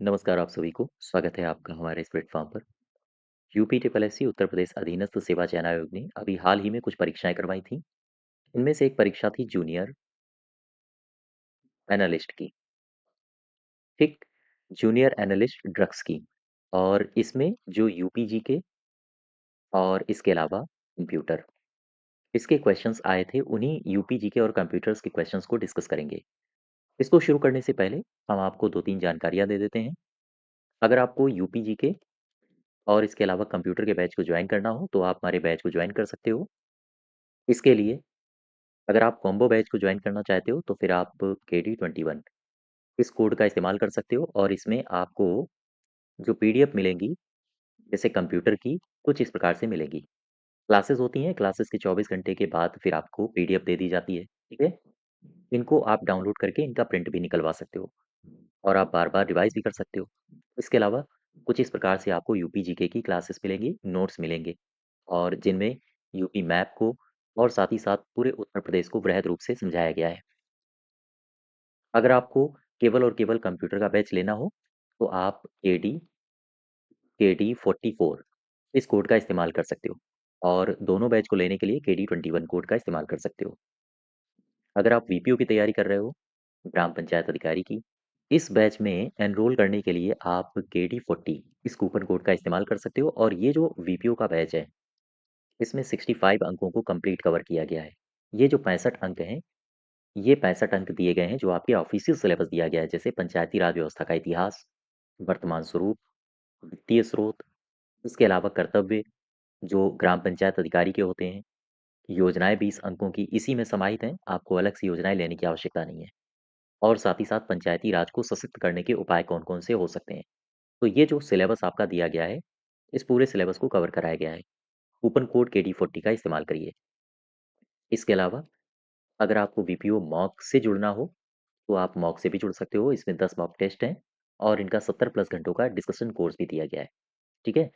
नमस्कार आप सभी को, स्वागत है आपका हमारे इस प्लेटफ़ॉर्म पर। UP triple SC Uttar Pradesh अधीनस्थ सेवा चयन आयोग ने अभी हाल ही में कुछ परीक्षाएँ करवाई थीं। इनमें से एक परीक्षा थी जूनियर एनालिस्ट की, ठीक? जूनियर एनालिस्ट ड्रग्स की और इसमें जो यूपी जीके और इसके अलावा कंप्यूटर, इसके क्वेश्चन्स आए थे, उन्हीं यूपी जीके और कंप्यूटर्स के क्वेश्चन्स को डिस्कस करेंगे। इसको शुरू करने से पहले हम आपको 2-3 जानकारियाँ दे देते हैं। अगर आपको यूपी जीके और इसके अलावा कंप्यूटर के बैच को जॉइन करना हो, तो आप हमारे बैच को जॉइन कर सकते हो। इसके लिए अगर आप कॉम्बो बैच को जॉइन करना चाहते हो तो फिर आप KD21 इस कोड का इस्तेमाल कर सकते हो और इसमें आपको जो पीडीएफ मिलेंगी जैसे कंप्यूटर की कुछ इस प्रकार से मिलेगी। क्लासेस होती हैं, क्लासेस के 24 घंटे के बाद फिर आपको पीडीएफ दे दी जाती है, ठीक है? इनको आप डाउनलोड करके इनका प्रिंट भी निकलवा सकते हो और आप बार-बार रिवाइज़ भी कर सकते हो। इसके अलावा कुछ इस प्रकार से आपको यूपी जीके की क्लासेस मिलेंगी, नोट्स मिलेंगे और जिनमें यूपी मैप को और साथ ही साथ पूरे उत्तर प्रदेश को वृहद रूप से समझाया गया है। अगर आपको केवल और केवल कंप्यूटर का बैच लेना हो, तो आप KD44 इस कोड का इस्तेमाल कर सकते हो और दोनों बैच को लेने के लिए KD21 कोड का इस्तेमाल कर सकते हो। अगर आप वीपीओ की तैयारी कर रहे हो, ग्राम पंचायत अधिकारी की, इस बैच में एनरोल करने के लिए आप KD40 इस कूपन कोड का इस्तेमाल कर सकते हो और ये जो वीपीओ का बैच है, इसमें 65 अंकों को कंप्लीट कवर किया गया है। ये जो 65 अंक हैं, ये 65 अंक दिए गए हैं जो आपके ऑफिशियल सिलेबस दिया गया है, जैसे पंचायती राज व्यवस्था का इतिहास, वर्तमान स्वरूप, वित्तीय स्रोत, इसके अलावा कर्तव्य जो ग्राम पंचायत अधिकारी के होते हैं, योजनाएँ 20 अंकों की इसी में समाहित हैं, आपको अलग से योजनाएँ लेने की आवश्यकता नहीं है। और साथ ही साथ पंचायती राज को सशक्त करने के उपाय कौन-कौन से हो सकते हैं। तो ये जो सिलेबस आपका दिया गया है, इस पूरे सिलेबस को कवर कराया गया है। कूपन कोड KD40 का इस्तेमाल करिए। इसके अलावा अगर आपको बीपीओ मॉक से जुड़ना हो, तो आप मॉक से भी जुड़ सकते हो। इसमें 10 मॉक टेस्ट हैं और इनका 70 प्लस घंटों का डिस्कशन कोर्स भी दिया गया है। ठीक है?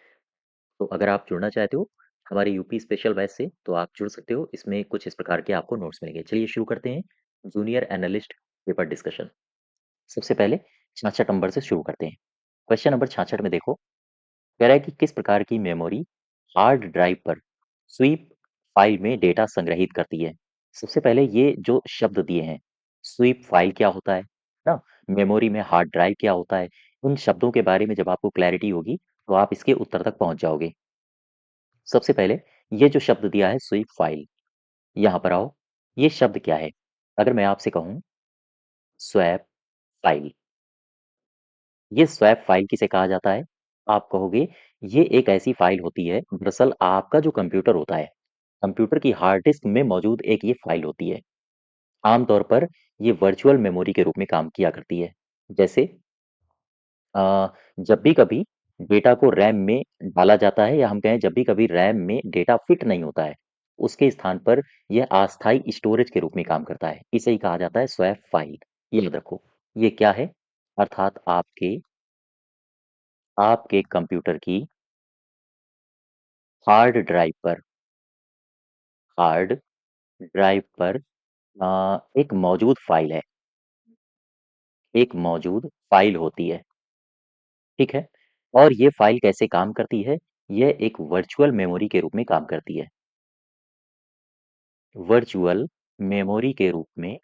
तो अगर आप जुड़ना चाहते हो हमारे यूपी स्पेशल बैच से, तो आप जुड़ सकते हो। इसमें कुछ इस प्रकार के आपको नोट्स मिलेंगे। चलिए शुरू करते हैं जूनियर एनालिस्ट पेपर डिस्कशन। सबसे पहले 66 नंबर से शुरू करते हैं। क्वेश्चन नंबर 66 में देखो, कह रहा है कि किस प्रकार की मेमोरी हार्ड ड्राइव पर स्वीप फाइल में डेटा संग्रहित करती है। सबसे पहले ये जो शब्द दिए हैं, स्वीप फाइल क्या होता है ना, मेमोरी में हार्ड ड्राइव क्या होता है, इन शब्दों के बारे में जब आपको क्लैरिटी होगी तो आप इसके उत्तर तक पहुंच जाओगे। सबसे पहले ये जो शब्द दिया है स्वीप फाइल, यहाँ पर आओ। ये शब्द क्या है? अगर मैं आपसे कहूँ स्वैप फाइल, ये स्वैप फाइल किसे कहा जाता है? आप कहोगे ये एक ऐसी फाइल होती है, दरअसल आपका जो कंप्यूटर होता है, कंप्यूटर की हार्ड डिस्क में मौजूद एक ये फाइल होती है। आमतौर पर ये वर्चुअल मेमोरी के रूप में काम किया करती है। जैसे जब भी कभी डेटा को रैम में डाला जाता है या हम कहें जब भी कभी रैम में डेटा फिट नहीं होता है, उसके स्थान पर यह अस्थायी स्टोरेज के रूप में काम करता है। इसे ही कहा जाता है स्वैप फाइल। ये याद रखो, ये क्या है? अर्थात आपके आपके कंप्यूटर की हार्ड ड्राइव पर हार्ड ड्राइव पर एक मौजूद फाइल है, एक मौजूद फाइल होती है, ठीक है? और ये फाइल कैसे काम करती है? यह एक वर्चुअल मेमोरी के रूप में काम करती है। वर्चुअल मेमोरी के रूप में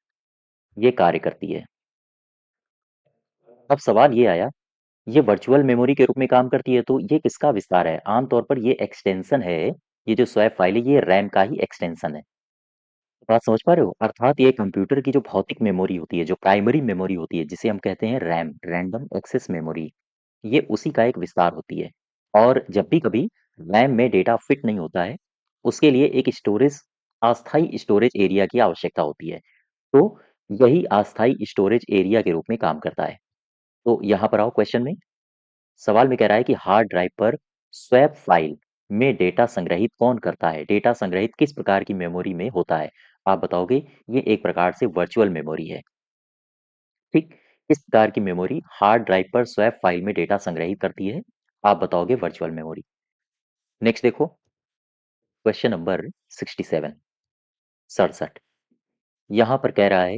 ये कार्य करती है। अब सवाल ये आया, ये वर्चुअल मेमोरी के रूप में काम करती है तो ये किसका विस्तार है? आमतौर पर ये एक्सटेंशन है, ये जो स्वैप फाइल है ये रैम का ही एक्सटेंशन है। बात समझ पा रहे हो? अर्थात ये कंप्यूटर की जो भौतिक मेमोरी होती है, जो प्राइमरी मेमोरी होती है, जिसे हम कहते हैं रैम, रैंडम एक्सेस मेमोरी, ये उसी का एक विस्तार होती है। और जब भी कभी रैम में डेटा फिट नहीं होता है, उसके लिए एक स्टोरेज अस्थायी स्टोरेज एरिया की आवश्यकता होती है। तो यही अस्थायी स्टोरेज एरिया के रूप में काम करता है। तो यहाँ पर आओ क्वेश्चन में। सवाल में कह रहा है कि हार्ड ड्राइव पर स्वैप फाइल में डेटा संग्रहित कौन करता है? डेटा संग्रहित किस प्रकार की मेमोरी में होता है? आप बताओगे ये एक प्रकार से वर्चुअल मेमोरी है। ठीक, किस प्रकार की मेमोरी हार्ड ड्राइव पर स्वैप फाइल में डेटा संग्रहित करती है? आप बताओगे वर्चुअल मेमोरी। नेक्स्ट देखो, क्वेश्चन नंबर 67 67 यहाँ पर कह रहा है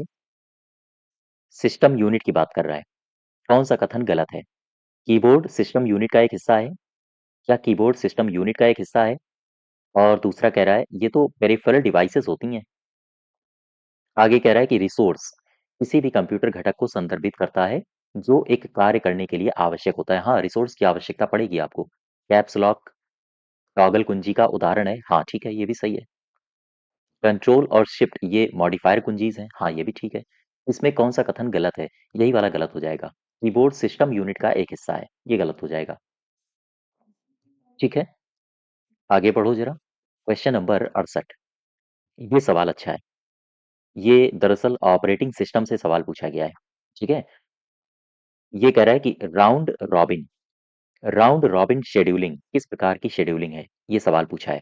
सिस्टम यूनिट की बात कर रहा है। कौन सा कथन गलत है? कीबोर्ड सिस्टम यूनिट का एक हिस्सा है? क्या कीबोर्ड सिस्टम यूनिट का एक हिस्सा है? और दूसरा कह रहा है ये तो पेरिफेरल डिवाइसेस होती हैं। आगे कह रहा है कि रिसोर्स किसी भी कंप्यूटर घटक को संदर्भित करता है जो एक कार्य करने के लिए आवश्यक होता है। हाँ, रिसोर्स की आवश्यकता पड़ेगी आपको। कैप्स लॉक टॉगल कुंजी का उदाहरण है। हाँ, ठीक है, ये भी सही है। कंट्रोल और शिफ्ट ये मॉडिफायर कुंजीज हैं। हाँ, ये भी ठीक है। इसमें कौन सा कथन गलत है? यही वाला गलत हो जाएगा। कीबोर्ड सिस्टम यूनिट का एक हिस्सा है, ये गलत हो जाएगा। ठीक है, आगे बढ़ो जरा। Question number 68। ये सवाल अच्छा है। ये दरअसल ऑपरेटिंग सिस्टम से सवाल पूछा गया है। ठीक है, ये कह रहा है कि राउंड रॉबिन शेड्यूलिंग किस प्रकार की शेड्यूलिंग है? ये सवाल पूछा है।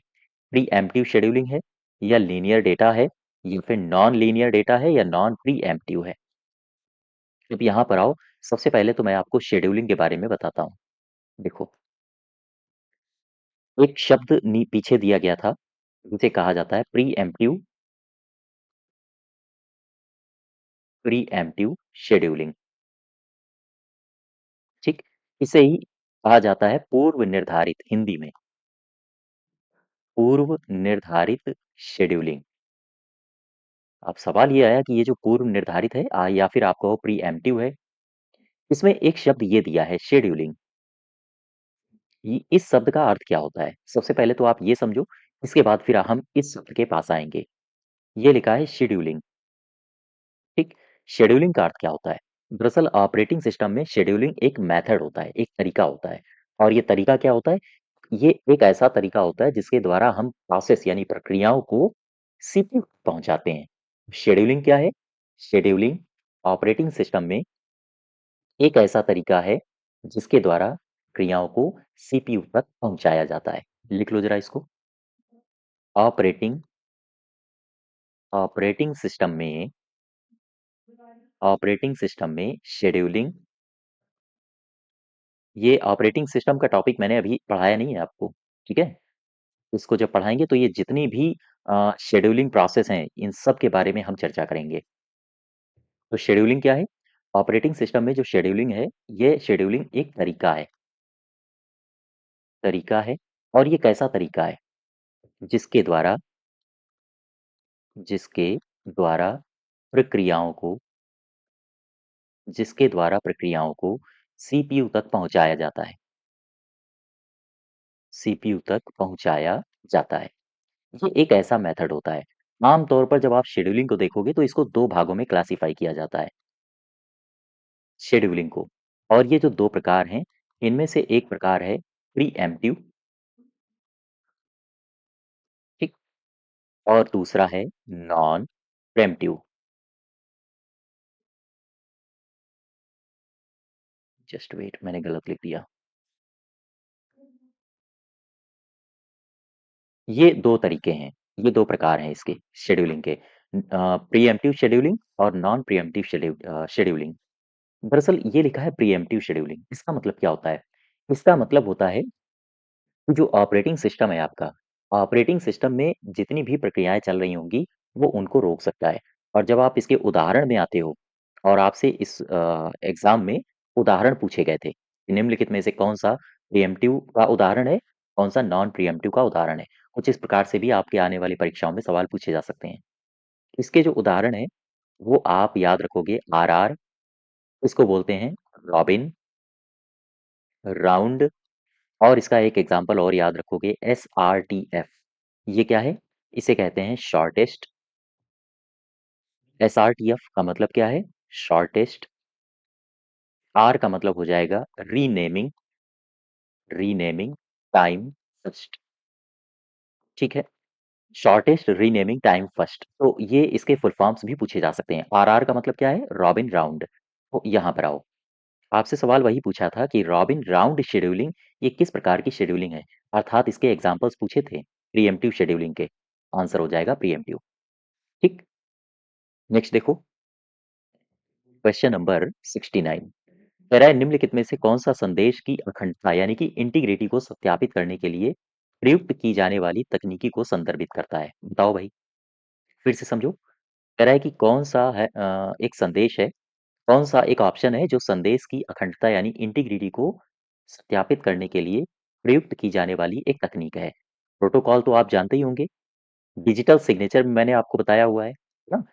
प्री एम्प्टिव शेड्यूलिंग है, या लीनियर डेटा है, या फिर नॉन लीनियर डेटा है, या नॉन प्री एम्प्टिव है? अब यहाँ पर आओ। सबसे पहले तो मैं आपको शेड्यूलिंग के बारे में बताता हूँ। देखो, एक शब्द पीछे दिया गया था जिसे कहा जाता है प्री एम्प्टिव शेड्यूलिंग। ठीक, इसे ही कहा जाता है पूर्व निर्धारित, हिंदी में पूर्व निर्धारित शेड्यूलिंग। अब सवाल ये आया कि ये जो पूर्व निर्धारित है या फिर आप कहो प्री एम्प्टिव है। इसमें एक शब्द ये दिया है शेड्यूलिंग। इस शब्द का अर्थ क्या होता है? सबसे पहले तो आप ये समझो, इसके बाद फिर हम इस शब्द के पास आएंगे। ये लिखा है शेड्यूलिंग। ठीक, शेड्यूलिंग का अर्थ क्या होता है? दरअसल ऑपरेटिंग सिस्टम में शेड्यूलिंग एक मेथड होता है, एक तरीका होता है। और ये तरीका क्या होता है? ये एक ऐसा तरीका होता है जिसके द्वारा हम प्रोसेस यानी प्रक्रियाओं को सीपीयू तक पहुंचाते हैं। शेड्यूलिंग क्या है? शेड्यूलिंग ऑपरेटिंग सिस्टम में एक ऐसा तरीका है जिसके द्वारा क्रियाओं को सीपीयू तक पहुंचाया जाता है। लिख लो जरा इसको। ऑपरेटिंग ऑपरेटिंग सिस्टम में ऑपरेटिंग सिस्टम में शेड्यूलिंग, ये ऑपरेटिंग सिस्टम का टॉपिक मैंने अभी पढ़ाया नहीं है आपको। ठीक है, इसको जब पढ़ाएंगे तो ये जितनी भी शेड्यूलिंग प्रोसेस हैं इन सब के बारे में हम चर्चा करेंगे। तो शेड्यूलिंग क्या है? ऑपरेटिंग सिस्टम में जो शेड्यूलिंग है, ये शेड्यूलिंग एक तरीका है। और ये कैसा तरीका है? जिसके द्वारा जिसके द्वारा प्रक्रियाओं को प्रक्रियाओं को सीपीयू तक पहुंचाया जाता है। सीपीयू तक पहुंचाया जाता है। ये एक ऐसा मेथड होता है। आम तौर पर जब आप शेड्यूलिंग को देखोगे तो इसको दो भागों में क्लासिफाई किया जाता है, शेड्यूलिंग को। और ये जो दो प्रकार हैं, इनमें से एक प्रकार है प्री एम्प्टिव। ठीक, और दूसरा है नॉन प्रेम्प्टिव। जस्ट वेट, मैंने गलत लिख दिया। ये दो तरीके हैं, ये दो प्रकार हैं इसके शेड्यूलिंग के, प्री एम्प्टिव शेड्यूलिंग और नॉन प्री एम्प्टिव शेड्यूलिंग। दरअसल ये लिखा है प्री एम्प्टिव शेड्यूलिंग। इसका मतलब क्या होता है? इसका मतलब होता है जो ऑपरेटिंग सिस्टम है आपका, ऑपरेटिंग सिस्टम में जितनी भी प्रक्रियाएं चल रही होंगी वो उनको रोक सकता है। और जब आप इसके उदाहरण में आते हो और आपसे इस एग्जाम में उदाहरण पूछे गए थे कि निम्नलिखित में से कौन सा प्रीएम्प्टिव का उदाहरण है, कौन सा नॉन प्रीएम्प्टिव का उदाहरण है, कुछ इस प्रकार से भी आपके आने वाली परीक्षाओं में सवाल पूछे जा सकते हैं। इसके जो उदाहरण है वो आप याद रखोगे। आर, इसको बोलते हैं रॉबिन, राउंड, और इसका एक एग्जाम्पल और याद रखोगे, SRTF। ये क्या है? इसे कहते हैं शॉर्टेस्ट। SRTF का मतलब क्या है? शॉर्टेस्ट। R का मतलब हो जाएगा रीनेमिंग टाइम फर्स्ट। ठीक है, शॉर्टेस्ट रीनेमिंग टाइम फर्स्ट। तो ये इसके फुल फॉर्म्स भी पूछे जा सकते हैं। RR का मतलब क्या है? Robin round. तो यहाँ पर आओ, आपसे सवाल वही पूछा था कि रॉबिन राउंड शेड्यूलिंग ये किस प्रकार की शेड्यूलिंग है, अर्थात इसके एग्जांपल्स पूछे थे प्रीएम्प्टिव शेड्यूलिंग के। आंसर हो जाएगा प्रीएम्प्टिव। ठीक, नेक्स्ट देखो। क्वेश्चन नंबर 69 कह रहा है निम्नलिखित में से कौन सा संदेश की अखंडता यानी कि इंटीग्रिटी को सत्यापित करने के लिए प्रयुक्त की जाने वाली तकनीकी को संदर्भित करता है? बताओ भाई, फिर से समझो। कह रहा है कि कौन सा है एक संदेश है, कौन सा एक ऑप्शन है जो संदेश की अखंडता यानी इंटीग्रिटी को सत्यापित करने के लिए प्रयुक्त की जाने वाली एक तकनीक है। प्रोटोकॉल तो आप जानते ही होंगे, डिजिटल सिग्नेचर मैंने आपको बताया हुआ है ना?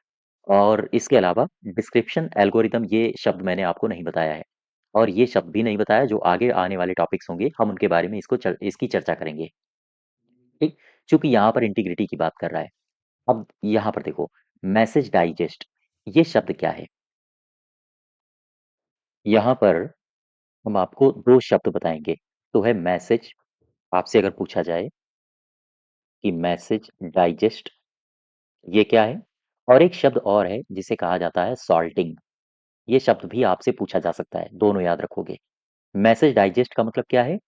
और इसके अलावा डिस्क्रिप्शन एल्गोरिदम ये शब्द मैंने आपको नहीं बताया है और ये शब्द भी नहीं बताया जो आगे आने वाले टॉपिक्स होंगे हम उनके बारे में इसकी चर्चा करेंगे। ठीक? चूंकि यहाँ पर इंटीग्रिटी की बात कर रहा है। अब यहाँ पर देखो, मैसेज डाइजेस्ट ये शब्द क्या है? यहाँ पर हम आपको दो शब्द बताएंगे। तो है मैसेज, आपसे अगर पूछा जाए कि मैसेज डाइजेस्ट ये क्या है, और एक शब्द और है जिसे कहा जाता है सॉल्टिंग। ये शब्द भी आपसे पूछा जा सकता है, दोनों याद रखोगे। मैसेज डाइजेस्ट का मतलब क्या है?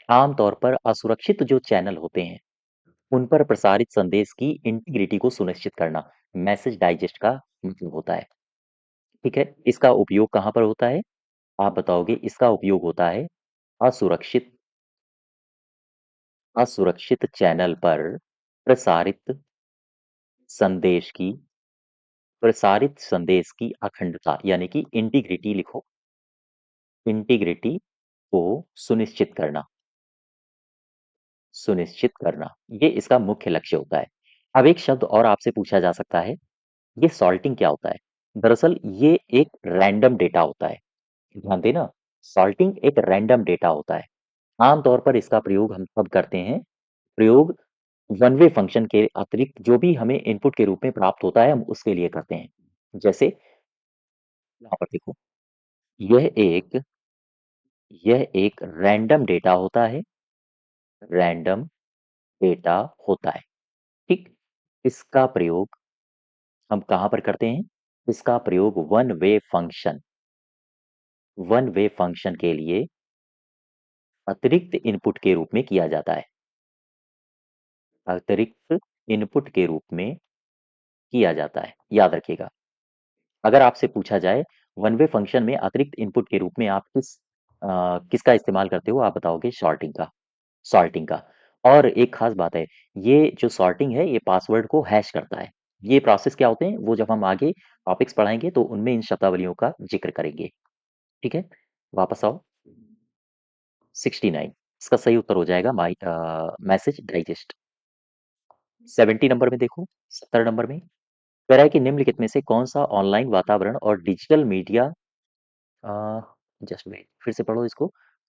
आमतौर पर असुरक्षित जो चैनल होते हैं उन पर प्रसारित संदेश की इंटीग्रिटी को सुनिश्चित करना मैसेज डाइजेस्ट का मतलब होता है। ठीक है, इसका उपयोग कहाँ पर होता है? आप बताओगे। इसका उपयोग होता है असुरक्षित असुरक्षित चैनल पर प्रसारित संदेश की प्रसारित संदेश की अखंडता यानी कि इंटीग्रिटी लिखो, इंटीग्रिटी को सुनिश्चित करना, सुनिश्चित करना ये इसका मुख्य लक्ष्य होता है। अब एक शब्द और आपसे पूछा जा सकता है, ये सॉल्टिंग क्या होता है? दरअसल ये एक रैंडम डेटा होता है। ध्यान देना, सॉल्टिंग एक रैंडम डेटा होता है। आमतौर पर इसका प्रयोग हम तब करते हैं, प्रयोग वन वे फंक्शन के अतिरिक्त जो भी हमें इनपुट के रूप में प्राप्त होता है हम उसके लिए करते हैं। जैसे यहाँ पर देखो, यह एक यह एक रैंडम डेटा होता है, रैंडम डेटा होता है। ठीक? इसका प्रयोग हम कहाँ पर करते हैं? इसका प्रयोग वन वे फंक्शन के लिए अतिरिक्त इनपुट के रूप में किया जाता है। अतिरिक्त इनपुट के रूप में किया जाता है, याद रखिएगा। अगर आपसे पूछा जाए वन वे फंक्शन में अतिरिक्त इनपुट के रूप में आप किसका इस्तेमाल करते हो? आप बताओगे सॉर्टिंग का। और एक खास बात है, ये जो सॉर्टिंग है ये पासवर्ड को हैश करता है। ये प्रोसेस क्या होते हैं वो जब हम आगे टॉपिक्स पढ़ाएंगे तो उनमें इन शब्दावलियों का जिक्र करेंगे। ठीक है, वापस आओ। 69 इसका सही उत्तर हो जाएगा मैसेज डाइजेस्ट। 70 नंबर में देखो, 70 नंबर में कह रहा है कि निम्नलिखित में से कौन सा ऑनलाइन वातावरण और डिजिटल मीडिया, जस्ट वेट फिर से पढ़ो इसको।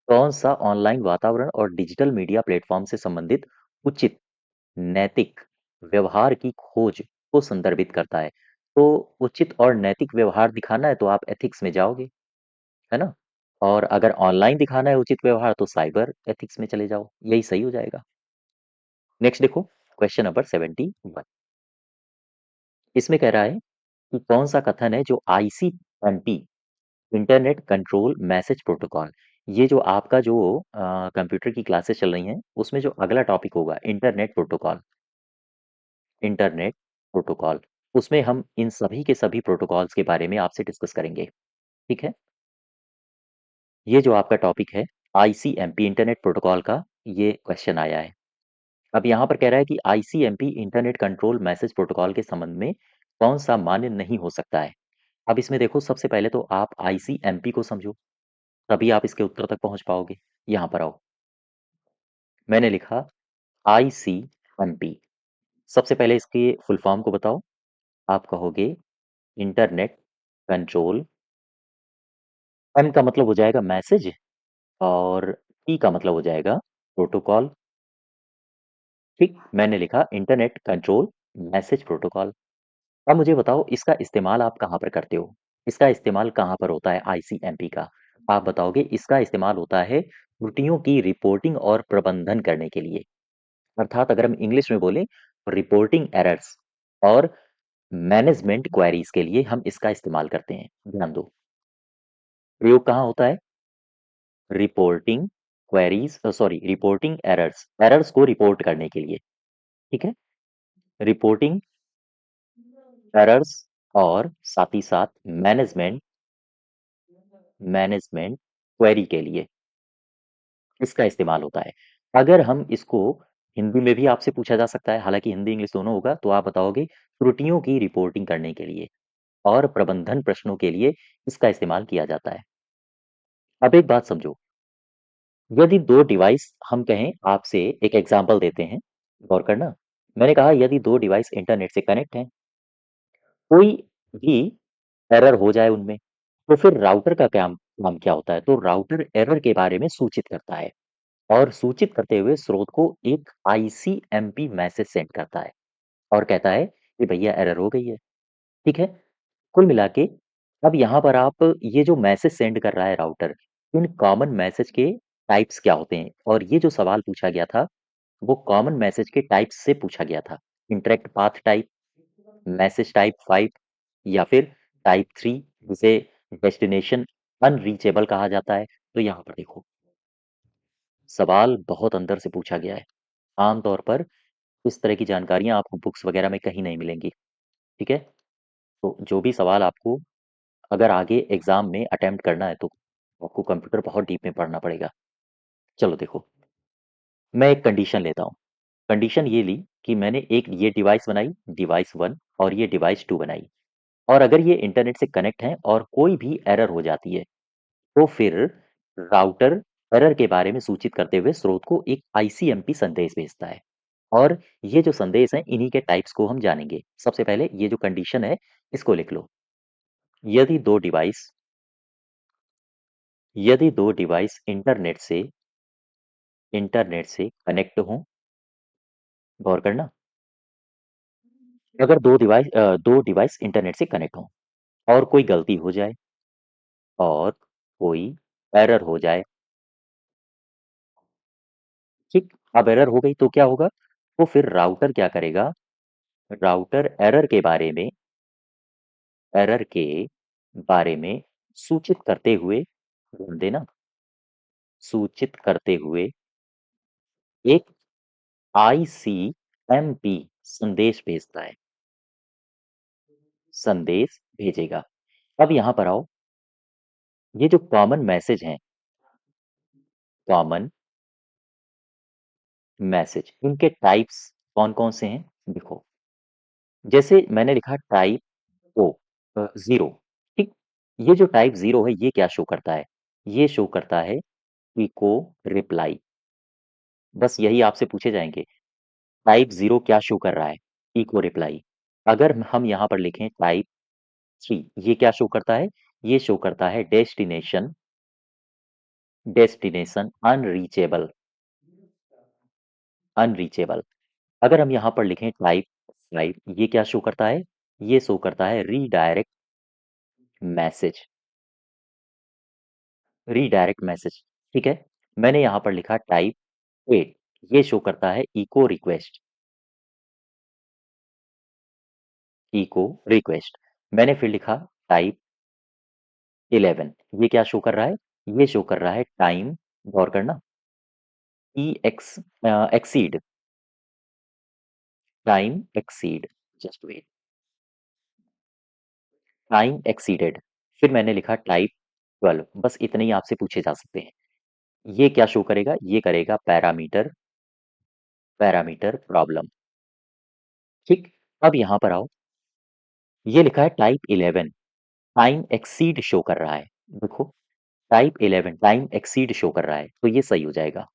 कौन सा ऑनलाइन वातावरण और डिजिटल मीडिया प्लेटफॉर्म से संबंधित उचित नैतिक व्यवहार की खोज को संदर्भित करता है? तो उचित और नैतिक व्यवहार दिखाना है तो आप एथिक्स में जाओगे, है ना? और अगर ऑनलाइन दिखाना है उचित व्यवहार तो साइबर एथिक्स में चले जाओ, यही सही हो जाएगा। नेक्स्ट देखो, क्वेश्चन नंबर 71। इसमें कह रहा है कि कौन सा कथन है जो ICMP internet control message protocol, ये जो आपका जो कंप्यूटर की क्लासेस चल रही हैं उसमें जो अगला टॉपिक होगा इंटरनेट प्रोटोकॉल, उसमें हम इन सभी के सभी प्रोटोकॉल्स के बारे में आपसे डिस्कस करेंगे। ठीक है, ये जो आपका टॉपिक है आईसीएमपी इंटरनेट प्रोटोकॉल का, ये क्वेश्चन आया है। अब यहाँ पर कह रहा है कि ICMP internet control message protocol के संबंध में कौन सा मान्य नहीं हो सकता है? अब इसमें देखो, सबसे पहले तो आप आईसीएमपी को समझो, तभी आप इसके उत्तर तक पहुंच पाओगे। यहाँ पर आओ, मैंने लिखा आईसीएमपी। सबसे पहले इसके फुल फॉर्म को बताओ। आप कहोगे इंटरनेट कंट्रोल, एम का मतलब हो जाएगा मैसेज और पी का मतलब हो जाएगा प्रोटोकॉल। ठीक, मैंने लिखा इंटरनेट कंट्रोल मैसेज प्रोटोकॉल। अब मुझे बताओ इसका इस्तेमाल आप कहाँ पर करते हो? इसका इस्तेमाल कहाँ पर होता है आईसीएमपी का? आप बताओगे इसका इस्तेमाल होता है त्रुटियों की रिपोर्टिंग और प्रबंधन करने के लिए। अर्थात अगर हम इंग्लिश में बोलें, रिपोर्टिंग एरर्स और मैनेजमेंट क्वेरीज के लिए हम इसका इस्तेमाल करते हैं। ध्यान दो, प्रयोग कहाँ होता है? Reporting queries, sorry reporting errors, errors को रिपोर्ट करने के लिए। ठीक है, रिपोर्टिंग एरर्स और साथ ही साथ मैनेजमेंट मैनेजमेंट क्वेरी के लिए इसका इस्तेमाल होता है। अगर हम इसको हिंदी में भी आपसे पूछा जा सकता है, हालांकि हिंदी इंग्लिश दोनों होगा, तो आप बताओगे त्रुटियों की रिपोर्टिंग करने के लिए और प्रबंधन प्रश्नों के लिए इसका इस्तेमाल किया जाता है। अब एक बात समझो, यदि दो डिवाइस हम कहें आपसे एक एग्जांपल देते हैं, गौर करना। मैंने कहा यदि दो डिवाइस इंटरनेट से कनेक्ट हैं, कोई भी एरर हो जाए उनमें, तो फिर राउटर का काम काम क्या होता है? तो राउटर एरर के बारे में सूचित करता है और सूचित करते हुए स्रोत को एक आईसीएमपी मैसेज सेंड करता है और कहता है कि भैया एरर हो गई है। ठीक है? कुल मिला के अब यहाँ पर आप ये जो मैसेज सेंड कर रहा है राउटर, इन कॉमन मैसेज के टाइप्स क्या होते हैं? और ये जो सवाल पूछा गया था, वो कॉमन मैसेज के टाइप्स से पूछा गया था। Interact path type, message type 5 या फिर टाइप 3 जिसे डेस्टिनेशन अनरीचेबल कहा जाता है। तो यहाँ पर देखो, सवाल बहुत अंदर से पूछा गया है। आम तौर पर इस तरह की जानकारियाँ आपको बुक्स वगैरह में कहीं नहीं मिलेंगी। ठीक है? तो जो भी सवाल आपको अगर आगे एग्जाम में अटेम्प्ट करना है तो आपको कंप्यूटर बहुत डीप में पढ़ना पड़ेगा। चलो देखो, मैं एक कंडीशन लेता हूँ। कंडीशन ये ली कि मैंने एक ये डिवाइस बनाई, डिवाइस 1 और ये डिवाइस 2 बनाई और अगर ये इंटरनेट से कनेक्ट हैं और कोई भी एरर हो जाती है, तो फिर राउटर एरर के बारे में सूचित करते हुए स्रोत को एक आईसीएमपी संदेश भेजता है और ये जो संदेश हैं इन्हीं के टाइप्स को हम जानेंगे। सबसे पहले ये जो कंडीशन है इसको लिख लो। यदि दो डिवाइस यदि दो डिवाइस इंटरनेट से कनेक्ट हों, गौर करना। अगर दो डिवाइस इंटरनेट से कनेक्ट हों और कोई गलती हो जाए और कोई एरर हो जाए, ठीक। अब एरर हो गई तो क्या होगा? तो फिर राउटर क्या करेगा? राउटर एरर के बारे में सूचित करते हुए, ध्यान देना, सूचित करते हुए एक आईसीएमपी संदेश भेजता है, संदेश भेजेगा। अब यहाँ पर आओ, ये जो कॉमन मैसेज हैं, कॉमन मैसेज, इनके टाइप्स कौन-कौन से हैं? देखो, जैसे मैंने लिखा टाइप ओ 0, ठीक? ये जो टाइप 0 है, ये क्या शो करता है? ये शो करता है इको रिप्लाई। बस यही आपसे पूछे जाएँगे। टाइप 0 क्या शो कर रहा है? Echo reply. अगर हम यहाँ पर लिखें टाइप 3, ये क्या शो करता है? ये शो करता है डेस्टिनेशन अनरीचेबल, अनरीचेबल। अगर हम यहाँ पर लिखें टाइप 5, ये क्या शो करता है? ये शो करता है मैसेज रीडायरेक्ट मैसेज, ठीक है? मैंने यहाँ पर लिखा टाइप 8, ये शो करता है इको रिक्वेस्ट। मैंने फिर लिखा टाइप 11, ये क्या शो कर रहा है? ये शो कर रहा है टाइम, गौर करना, exceed, time exceed, just wait, time exceeded. फिर मैंने लिखा टाइप 12, बस इतने ही आपसे पूछे जा सकते हैं। ये क्या शो करेगा? ये करेगा पैरामीटर प्रॉब्लम, ठीक। अब यहाँ पर आओ, ये लिखा है टाइप 11, टाइम एक्सीड शो कर रहा है। देखो, टाइप 11 टाइम एक्सीड शो कर रहा है, तो ये सही हो जाएगा,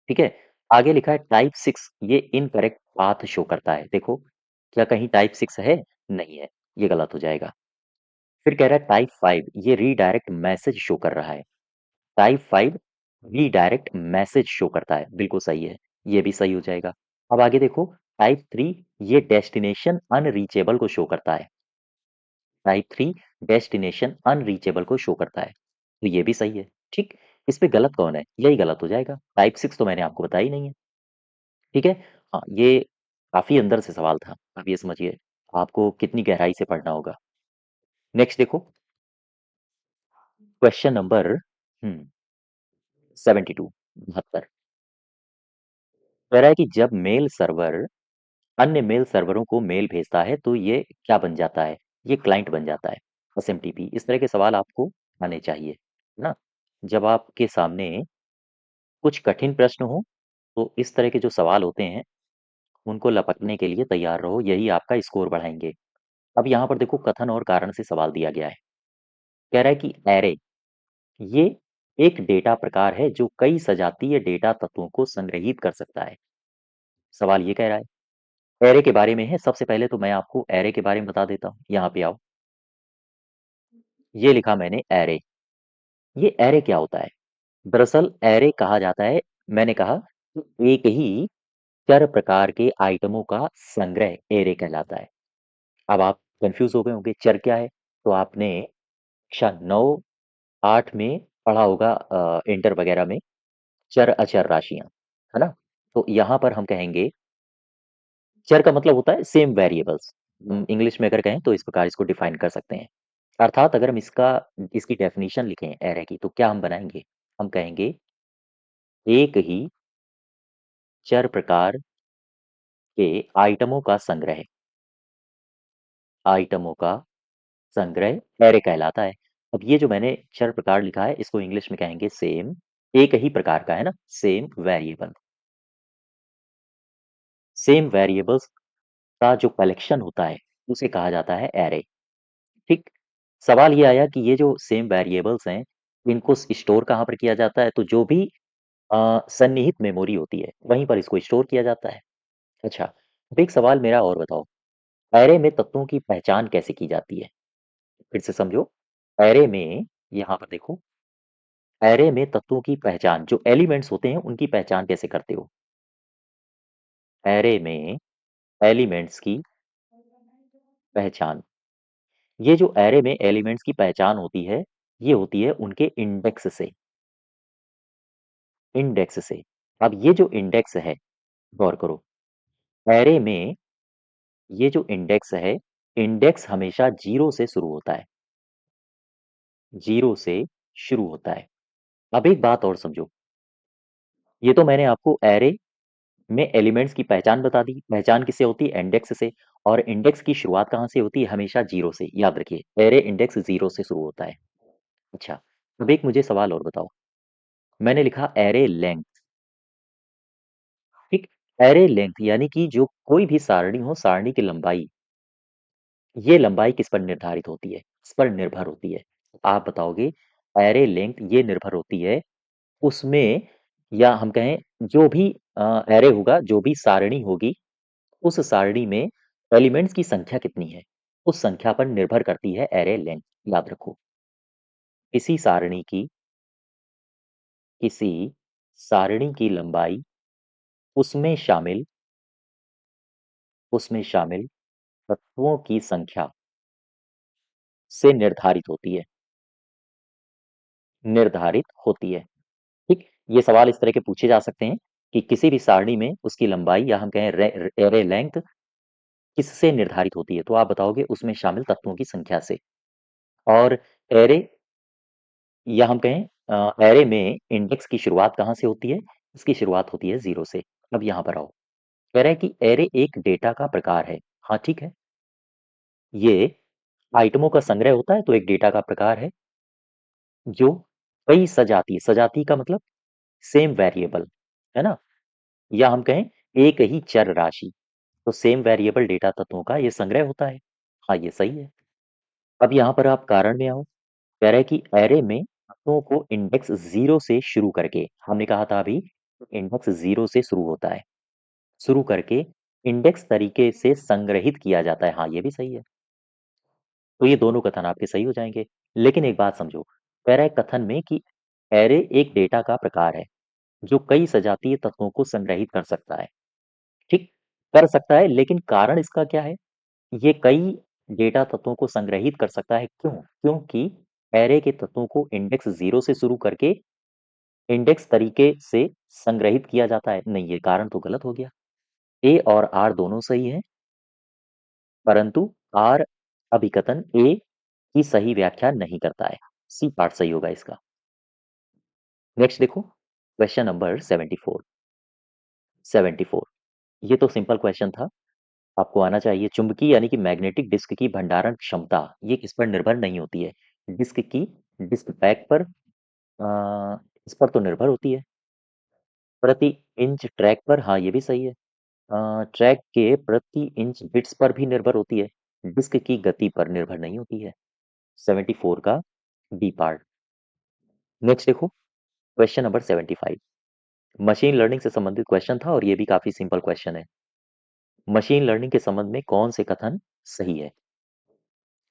ठीक है। आगे लिखा है टाइप 6, ये इनकरेक्ट पाथ शो करता है। देखो, क्या कहीं टाइप 6 है? नहीं है, ये गलत हो जाएगा। फिर कह रहा है टाइप 5, ये रीडायरेक्ट मैसेज शो कर रहा है। टाइप 5 रीडायरेक्ट मैसेज शो करता है, बिल्कुल सही है, ये भी सही हो जाएगा। अब आगे देखो, टाइप 3, ये डेस्टिनेशन अनरीचेबल को शो करता है। टाइप 3 डेस्टिनेशन अनरीचेबल को शो करता है, तो ये भी सही है, ठीक। इस पे गलत कौन है? यही गलत हो जाएगा। टाइप 6 तो मैंने आपको बताया ही नहीं है, ठीक है। हाँ, ये काफी अंदर से सवाल था। अब ये समझिए आपको कितनी गहराई से पढ़ना होगा। नेक्स्ट देखो, क्वेश्चन नंबर 72, 72, कह रहा है कि जब मेल सर्वर अन्य मेल सर्वरों को मेल भेजता है तो ये क्या बन जाता है? ये क्लाइंट बन जाता है, एसएमटीपी। इस तरह के सवाल आपको आने चाहिए, है ना? जब आपके सामने कुछ कठिन प्रश्न हो, तो इस तरह के जो सवाल होते हैं, उनको लपकने के लिए तैयार रहो, यही आपका स्कोर बढ़ाएँगे। अब यहाँ पर देखो, कथन और कारण से सवाल दिया गया है। कह रहा है कि एरे, ये एक डेटा प्रकार है जो कई सजातीय डेटा तत्वों को संग्रहित कर सकता है। सवाल ये कह रहा है एरे के बारे में है। सबसे पहले तो मैं आपको एरे के बारे में बता देता हूँ। यहाँ पे आओ। ये लिखा मैंने एरे। ये एरे क्या होता है? दरअसल एरे कहा जाता है, मैंने कहा कि एक ही चर प्रकार के आइटमों का संग्रह एरे कहलाता है। अब आप कंफ्यूज हो गए होंगे चर क्या है? तो आपने कक्षा 9 8 में पढ़ा होगा इंटर वगैरह में चर अचर राशियां, है ना? तो यहाँ पर हम कहेंगे चर का मतलब होता है सेम वेरिएबल्स। इंग्लिश में अगर कहें तो इस प्रकार इसको डिफाइन कर सकते हैं। अर्थात अगर हम इसकी डेफिनेशन लिखें एरे की तो क्या हम बनाएंगे? हम कहेंगे एक ही चर प्रकार के आइटमों का संग्रह, आइटमों का संग्रह एरे कहलाता है। अब ये जो मैंने चर प्रकार लिखा है इसको इंग्लिश में कहेंगे सेम, एक ही प्रकार का है ना, सेम वेरिएबल। सेम वेरिएबल्स का जो कलेक्शन होता है उसे कहा जाता है एरे। ठीक। सवाल ये आया कि ये जो सेम वेरिएबल्स हैं इनको स्टोर कहाँ पर किया जाता है? तो जो भी सन्निहित मेमोरी होती है वहीं पर इसको स्टोर किया जाता है। अच्छा, अब एक सवाल मेरा और बताओ, एरे में तत्वों की पहचान कैसे की जाती है? फिर से समझो। एरे में, यहाँ पर देखो, एरे में तत्वों की पहचान, जो एलिमेंट्स होते हैं उनकी पहचान कैसे करते हो? एरे में एलिमेंट्स की पहचान, ये जो एरे में एलिमेंट्स की पहचान होती है ये होती है उनके इंडेक्स से। इंडेक्स से। अब ये जो इंडेक्स है, गौर करो, एरे में ये जो इंडेक्स है, इंडेक्स हमेशा जीरो से शुरू होता है। जीरो से शुरू होता है। अब एक बात और समझो, ये तो मैंने आपको एरे में एलिमेंट्स की पहचान बता दी। पहचान किससे होती है? इंडेक्स से। और इंडेक्स की शुरुआत कहाँ से होती है? हमेशा जीरो से। याद रखिए, एरे इंडेक्स जीरो से शुरू होता है। अच्छा, अब एक मुझे सवाल और बताओ। मैंने लिखा एरे लेंथ। ठीक। एरे लेंथ यानी कि जो कोई भी सारणी हो, सारणी की लंबाई, ये लंबाई किस पर निर्धारित होती है? इस पर निर्भर होती है। आप बताओगे एरे लेंथ ये निर्भर होती है उसमें, या हम कहें जो भी एरे होगा, जो भी सारणी होगी, उस सारणी में एलिमेंट्स की संख्या कितनी है, उस संख्या पर निर्भर करती है एरे लेंथ। याद रखो, किसी सारणी की किसी सारणी की लंबाई उसमें शामिल तत्वों की संख्या से निर्धारित होती है। ठीक। ये सवाल इस तरह के पूछे जा सकते हैं कि किसी भी सारणी में उसकी लंबाई, या हम कहें एरे लेंथ, किससे निर्धारित होती है? तो आप बताओगे उसमें शामिल तत्वों की संख्या से। और एरे, या हम कहें एरे में इंडेक्स की शुरुआत कहाँ से होती है? इसकी शुरुआत होती है जीरो से। अब यहाँ पर आओ, कह रहा है कि एरे एक डेटा का प्रकार है। हाँ ठीक है, ये आइटमों का संग्रह होता है तो एक डेटा का प्रकार है जो कई सजाती, सजाती का मतलब सेम वेरिएबल, है ना, या हम कहें एक ही चर राशि, तो सेम वेरिएबल डेटा तत्वों का ये संग्रह होता है। हाँ, ये सही है। अब यहाँ पर आप कारण में आओ। कह रहा है कि एरे में तत्वों को इंडेक्स जीरो से शुरू करके, हमने कहा था अभी, इंडेक्स जीरो से शुरू होता है, शुरू करके इंडेक्स तरीके से संग्रहित किया जाता है। हाँ, ये भी सही है। तो ये दोनों कथन आपके सही हो जाएंगे। लेकिन एक बात समझो, कह रहा है कथन में कि एरे एक डेटा का प्रकार है जो कई सजातीय तत्वों को संग्रहित कर सकता है। ठीक, कर सकता है, लेकिन कारण इसका क्या है? ये कई डेटा तत्वों को संग्रहित कर सकता है, क्यों? क्योंकि एरे के तत्वों को इंडेक्स जीरो से शुरू करके इंडेक्स तरीके से संग्रहित किया जाता है। नहीं, ये कारण तो गलत हो गया। ए और आर दोनों सही है, परंतु आर अभिकथन ए की सही व्याख्या नहीं करता है। सी पार्ट सही होगा इसका। नेक्स्ट देखो, क्वेश्चन नंबर 74। 74, ये तो सिंपल क्वेश्चन था, आपको आना चाहिए। चुंबकीय यानी कि मैग्नेटिक डिस्क की भंडारण क्षमता ये किस पर निर्भर नहीं होती है? डिस्क की, डिस्क बैक पर, इस पर तो निर्भर होती है। प्रति इंच ट्रैक पर, हाँ ये भी सही है। ट्रैक के प्रति इंच बिट्स पर भी निर्भर होती है, डिस्क की गति पर निर्भर नहीं होती है। 74 का डी पार्ट। नेक्स्ट देखो, क्वेश्चन नंबर 75। मशीन लर्निंग से संबंधित क्वेश्चन था और ये भी काफी सिंपल क्वेश्चन है। मशीन लर्निंग के संबंध में कौन से कथन सही है?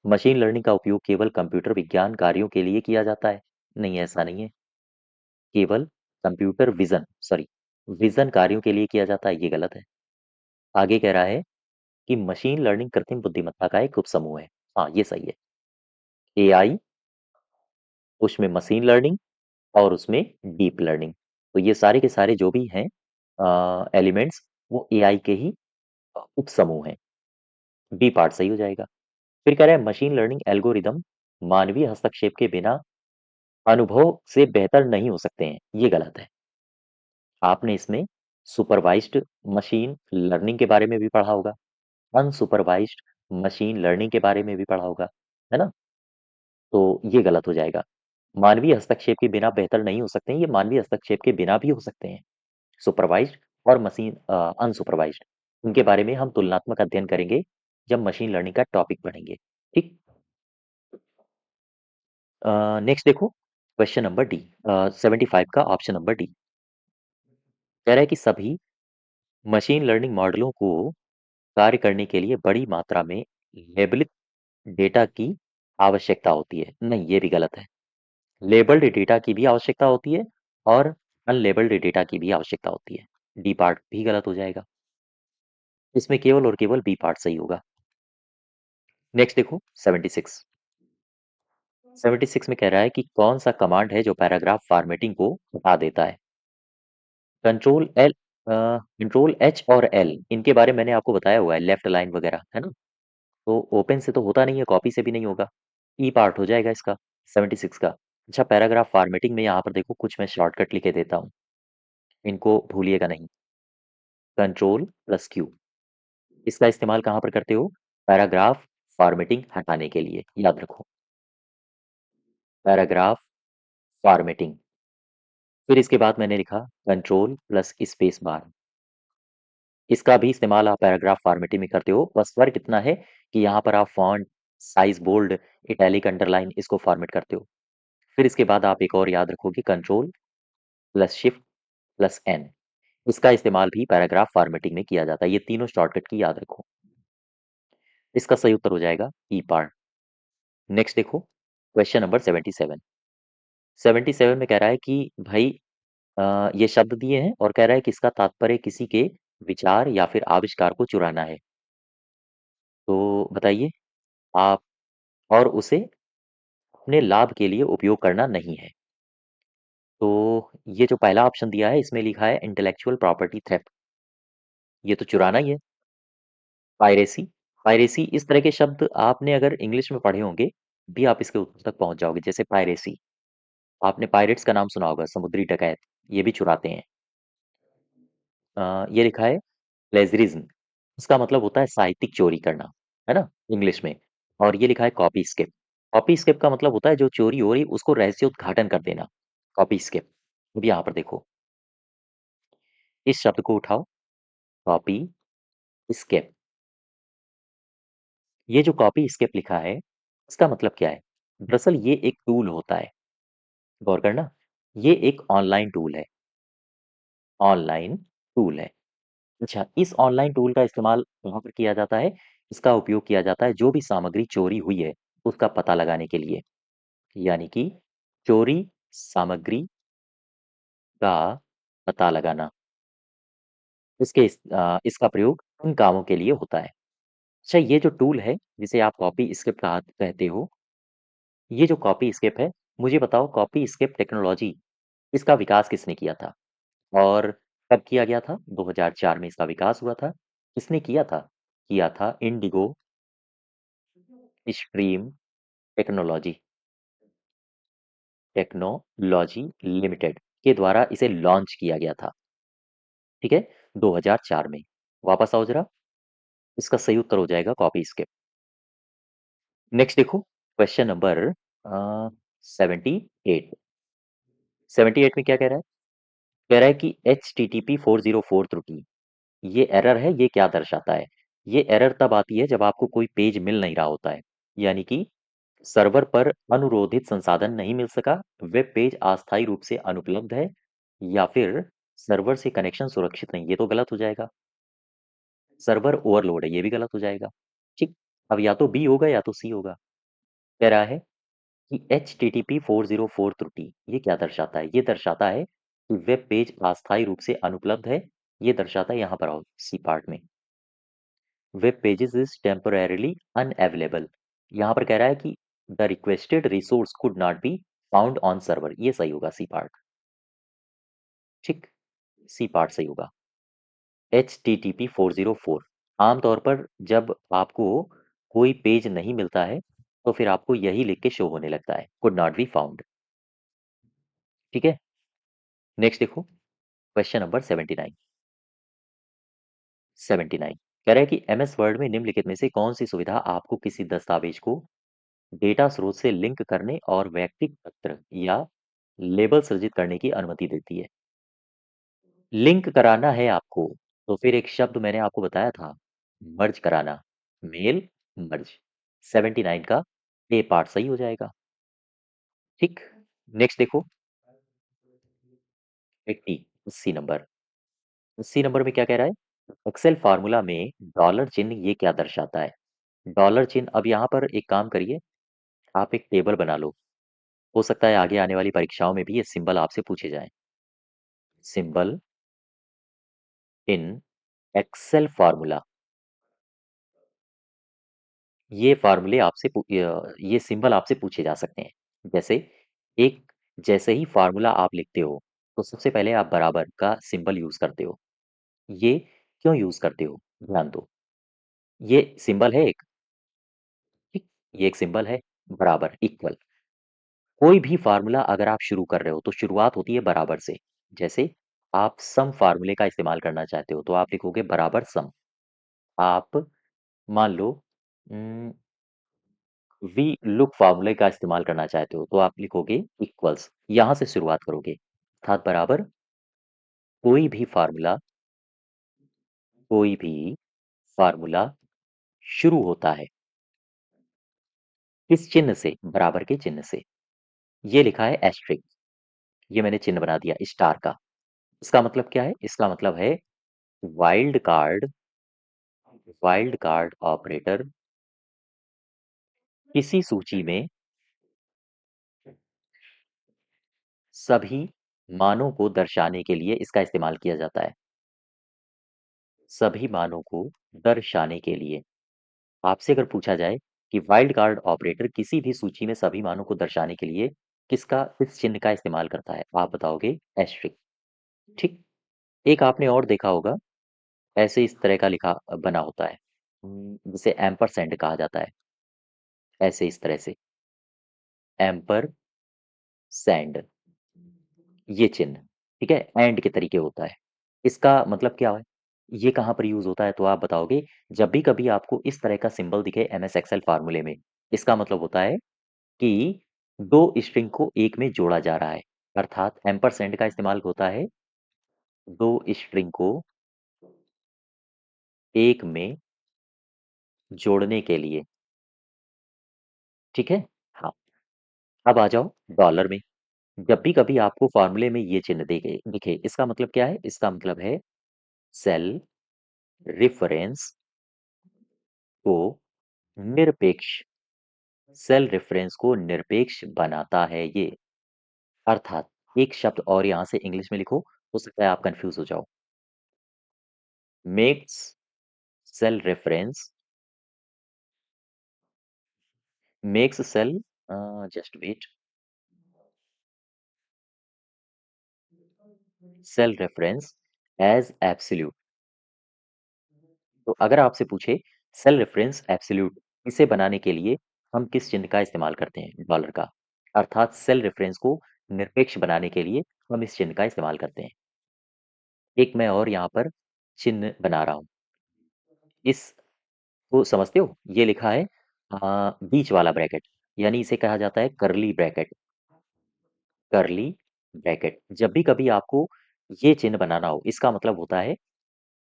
मशीन लर्निंग का उपयोग केवल कंप्यूटर विज्ञान कार्यों के लिए किया जाता है? नहीं, ऐसा नहीं है। केवल कंप्यूटर विजन कार्यों के लिए किया जाता है, ये गलत है। आगे कह रहा है कि मशीन लर्निंग कृत्रिम बुद्धिमत्ता का एक उपसमूह है। हाँ, ये सही है। एआई, उसमें मशीन लर्निंग और उसमें डीप लर्निंग। तो ये सारे के सारे जो भी हैं एलिमेंट्स, वो एआई के ही उपसमूह हैं। बी पार्ट सही हो जाएगा। फिर कह रहा है मशीन लर्निंग एल्गोरिदम मानवीय हस्तक्षेप के बिना अनुभव से बेहतर नहीं हो सकते हैं, ये गलत है। आपने इसमें सुपरवाइज्ड मशीन लर्निंग के बारे में भी पढ़ा होगा, अनसुपरवाइज्ड मशीन लर्निंग के बारे में भी पढ़ा होगा, है ना? तो ये गलत हो जाएगा। मानवीय हस्तक्षेप के बिना बेहतर नहीं हो सकते हैं, ये मानवीय हस्तक्षेप के बिना भी हो सकते हैं। सुपरवाइज्ड और मशीन अनसुपरवाइज्ड, उनके बारे में हम तुलनात्मक अध्ययन करेंगे जब मशीन लर्निंग का टॉपिक पढ़ेंगे। ठीक। नेक्स्ट देखो, क्वेश्चन नंबर डी, 75 का ऑप्शन नंबर डी कह रहा है कि सभी मशीन लर्निंग मॉडलों को कार्य करने के लिए बड़ी मात्रा में लेबलित डेटा की आवश्यकता होती है। नहीं, ये भी गलत है। लेबल्ड डेटा की भी आवश्यकता होती है और अनलेबल्ड डेटा की भी आवश्यकता होती है। डी पार्ट भी गलत हो जाएगा। इसमें केवल और केवल बी पार्ट सही होगा। नेक्स्ट देखो, 76। 76 में कह रहा है कि कौन सा कमांड है जो पैराग्राफ फॉर्मेटिंग को हटा देता है? कंट्रोल एच और एल, इनके बारे में मैंने आपको बताया हुआ है, लेफ्ट लाइन वगैरह, है ना? तो ओपन से तो होता नहीं है, कॉपी से भी नहीं होगा। ई पार्ट हो जाएगा इसका, 76 का। अच्छा, पैराग्राफ फॉर्मेटिंग में यहाँ पर देखो कुछ मैं शॉर्टकट लिखे देता हूँ, इनको भूलिएगा नहीं। कंट्रोल प्लस क्यू, इसका इस्तेमाल कहाँ पर करते हो? पैराग्राफ फॉर्मेटिंग हटाने के लिए, याद रखो। Paragraph formatting. फिर इसके बाद मैंने लिखा कंट्रोल प्लस स्पेस बार, इसका भी इस्तेमाल आप पैराग्राफ फॉर्मेटिंग में करते हो। बस फर्क इतना है कि यहाँ पर आप font, size, bold, italic, underline इसको फॉर्मेट करते हो। फिर इसके बाद आप एक और याद रखोगे, control plus shift plus N, इसका इस्तेमाल भी पैराग्राफ फॉर्मेटिंग में किया जाता है। ये तीनों शॉर्टकट की याद रखो। इसका सही उत्तर हो जाएगा ई पार्ट। नेक्स्ट देखो, क्वेश्चन नंबर 77। 77 में कह रहा है कि भाई ये शब्द दिए हैं और कह रहा है कि इसका तात्पर्य किसी के विचार या फिर आविष्कार को चुराना है। तो बताइए आप, और उसे अपने लाभ के लिए उपयोग करना नहीं है। तो ये जो पहला ऑप्शन दिया है, इसमें लिखा है इंटेलेक्चुअल प्रॉपर्टी थेफ्ट, ये तो चुराना ही है। पायरेसी, पायरेसी इस तरह के शब्द आपने अगर इंग्लिश में पढ़े होंगे भी आप इसके उत्तर तक पहुंच जाओगे। जैसे पायरेसी, आपने पायरेट्स का नाम सुना होगा, समुद्री डकैत, ये भी चुराते हैं। ये लिखा है प्लेजरिज्म, इसका मतलब होता है साहित्यिक चोरी करना, है ना, इंग्लिश में। और ये लिखा है कॉपी स्किप, कॉपी स्किप का मतलब होता है जो चोरी हो रही उसको रहस्य उद्घाटन कर देना, कॉपी स्किप। अब यहाँ पर देखो, इस शब्द को उठाओ, कॉपी स्किप। ये जो कॉपी स्किप लिखा है, इसका मतलब क्या है? दरअसल ये एक टूल होता है, गौर करना, ये एक ऑनलाइन टूल है, ऑनलाइन टूल है। अच्छा, इस ऑनलाइन टूल का इस्तेमाल कहाँ पर किया जाता है? इसका उपयोग किया जाता है जो भी सामग्री चोरी हुई है, उसका पता लगाने के लिए। यानी कि चोरी सामग्री का पता लगाना, इसका प्रयोग उन कामों के लिए होता है। अच्छा, ये जो टूल है, जिसे आप कॉपी स्क्रिप्ट कहा कहते हो, ये जो कॉपी स्क्रिप्ट है, मुझे बताओ कॉपी स्क्रिप्ट टेक्नोलॉजी, इसका विकास किसने किया था? और कब किया गया था? 2004 में इसका विकास हुआ था। किसने किया था? किया था Indigo stream technology technology limited के द्वारा इसे लॉन्च किया गया था। ठीक है, 2004 में। वापस आओ जरा, इसका सही उत्तर हो जाएगा कॉपी स्केप। नेक्स्ट देखो, क्वेश्चन नंबर 78। 78 में क्या कह रहा है? कह रहा है कि एच टी टी पी 404 त्रुटि, ये एरर है, ये क्या दर्शाता है? ये एरर तब आती है जब आपको कोई पेज मिल नहीं रहा होता है। यानी कि सर्वर पर अनुरोधित संसाधन नहीं मिल सका, वेब पेज अस्थायी रूप से अनुपलब्ध है, या फिर सर्वर से कनेक्शन सुरक्षित नहीं, ये तो गलत हो जाएगा। सर्वर ओवरलोड है, ये भी गलत हो जाएगा। ठीक। अब या तो बी होगा या तो सी होगा। कह रहा है कि HTTP 404 त्रुटि, ये क्या दर्शाता है? ये दर्शाता है कि वेब पेज अस्थायी रूप से अनुपलब्ध है। ये दर्शाता है, यहाँ पर आओ सी पार्ट में, web pages is temporarily unavailable. यहाँ पर कह रहा है कि the requested resource could not be found on server, ये सही होगा सी पार्ट। ठीक, सी पार्ट सही होगा। HTTP 404, आमतौर पर जब आपको कोई पेज नहीं मिलता है तो फिर आपको यही लिख के शो होने लगता है, कुड नॉट बी फाउंड। ठीक है, नेक्स्ट देखो, क्वेश्चन नंबर 79। 79 कह रहा है कि MS वर्ड में निम्नलिखित में से कौन सी सुविधा आपको किसी दस्तावेज को डेटा स्रोत से लिंक करने और वैयक्तिक पत्र या लेबल सृजित करने की अनुमति देती है? लिंक कराना है आपको, तो फिर एक शब्द मैंने आपको बताया था, मर्ज कराना, मेल मर्ज। 79 का ए पार्ट सही हो जाएगा। ठीक, नेक्स्ट देखो, 80, 80 नंबर। 80 नंबर में क्या कह रहा है? एक्सेल फार्मूला में डॉलर चिन्ह ये क्या दर्शाता है? डॉलर चिन्ह, अब यहाँ पर एक काम करिए, आप एक टेबल बना लो। हो सकता है आगे आने वाली परीक्षाओं में भी ये सिंबल आपसे पूछे जाएं। सिंबल इन एक्सेल फार्मूला, ये फार्मूले आपसे ये सिंबल आपसे पूछे जा सकते हैं। जैसे एक, जैसे ही फार्मूला आप लिखते हो तो सबसे पहले आप बराबर का सिंबल यूज करते हो। ये क्यों यूज करते हो, ध्यान दो। ये सिंबल है एक, ठीक, ये एक सिंबल है, बराबर इक्वल। कोई भी फार्मूला अगर आप शुरू कर रहे हो तो शुरुआत होती है बराबर से। जैसे आप सम फार्मूले का इस्तेमाल करना चाहते हो तो आप लिखोगे बराबर सम। आप मान लो वी लुक फार्मूले का इस्तेमाल करना चाहते हो तो आप लिखोगे इक्वल्स, यहां से शुरुआत करोगे, अर्थात बराबर। कोई भी फार्मूला, कोई भी फार्मूला शुरू होता है किस चिन्ह से? बराबर के चिन्ह से। ये लिखा है एस्ट्रिक, ये मैंने चिन्ह बना दिया स्टार का। इसका मतलब क्या है? इसका मतलब है wild card, wild card operator किसी सूची में सभी मानों को दर्शाने के लिए इसका इस्तेमाल किया जाता है। सभी मानों को दर्शाने के लिए। आपसे अगर पूछा जाए कि वाइल्ड कार्ड ऑपरेटर किसी भी सूची में सभी मानों को दर्शाने के लिए किस चिन्ह का इस्तेमाल करता है, आप बताओगे एस्ट्रिक। ठीक। एक आपने और देखा होगा, ऐसे इस तरह का लिखा बना होता है, जिसे एम्परसैंड कहा जाता है, ऐसे इस तरह से, एम्पर सैंड, ये चिन्ह। ठीक है, एंड के तरीके होता है। इसका मतलब क्या है? ये कहाँ पर यूज होता है तो आप बताओगे, जब भी कभी आपको इस तरह का सिंबल दिखे MS एक्सेल फार्मूले में, इसका मतलब होता है कि दो स्ट्रिंग को एक में जोड़ा जा रहा है। अर्थात एम्परसैंड का इस्तेमाल होता है दो स्ट्रिंग को एक में जोड़ने के लिए। ठीक है, हाँ। अब आ जाओ डॉलर में। जब भी कभी आपको फॉर्मूले में ये चिन्ह दिखे दिखे, इसका मतलब क्या है? इसका मतलब है सेल रेफरेंस को निरपेक्ष, सेल रेफरेंस को निरपेक्ष बनाता है ये। अर्थात एक शब्द और यहां से इंग्लिश में लिखो, हो सकता है आप कंफ्यूज हो जाओ। Makes cell reference, makes cell, just wait, cell reference as absolute. तो अगर आपसे पूछे सेल रेफरेंस एब्सोल्यूट इसे बनाने के लिए हम किस चिन्ह का इस्तेमाल करते हैं? डॉलर का। अर्थात सेल रेफरेंस को निरपेक्ष बनाने के लिए हम इस चिन्ह का इस्तेमाल करते हैं। एक मैं और यहाँ पर चिन्ह बना रहा हूँ, इसको समझते हो? ये लिखा है बीच वाला ब्रैकेट, यानी इसे कहा जाता है करली ब्रैकेट। करली ब्रैकेट, जब भी कभी आपको ये चिन्ह बनाना हो, इसका मतलब होता है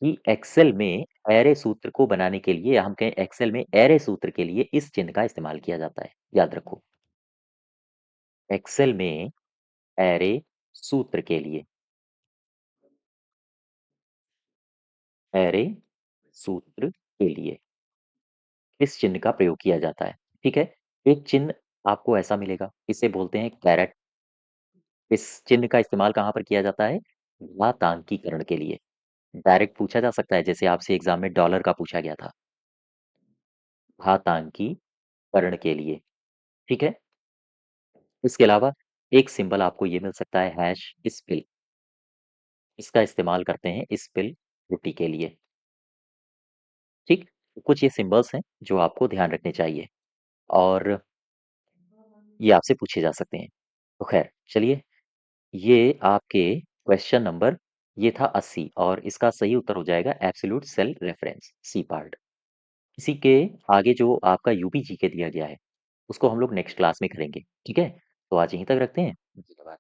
कि एक्सेल में एरे सूत्र को बनाने के लिए, या हम कहें एक्सेल में एरे सूत्र के लिए इस चिन्ह का इस्तेमाल किया जाता है। याद रखो, एक्सेल में एरे सूत्र के लिए एरे सूत्र के लिए इस चिन्ह का प्रयोग किया जाता है। ठीक है? एक चिन्ह आपको ऐसा मिलेगा, इसे बोलते हैं कैरेट। इस चिन्ह का इस्तेमाल कहाँ पर किया जाता है? घातांकीकरण के लिए। डायरेक्ट पूछा जा सकता है, जैसे आपसे एग्ज़ाम में डॉलर का पूछा गया था। घातांकीकरण के लिए, ठीक है? इसके अलावा एक सिंबल आपको ये मिल सकता है हैश स्पिल। इसका इस्तेमाल करते हैं स्पिल त्रुटि के लिए, ठीक? कुछ ये सिंबल्स हैं जो आपको ध्यान रखने चाहिए, और ये आपसे पूछे जा सकते हैं। तो ख़ैर चलिए, ये आपके क्वेश्चन नंबर ये था 80, और इसका सही उत्तर हो जाएगा absolute cell reference, C part. इसी के आगे जो आपका यूपी जीके दिया गया है, उसको हम लोग नेक्स्ट क्लास में करेंगे, ठीक है? तो आज यहीं तक रखते हैं। धन्यवाद।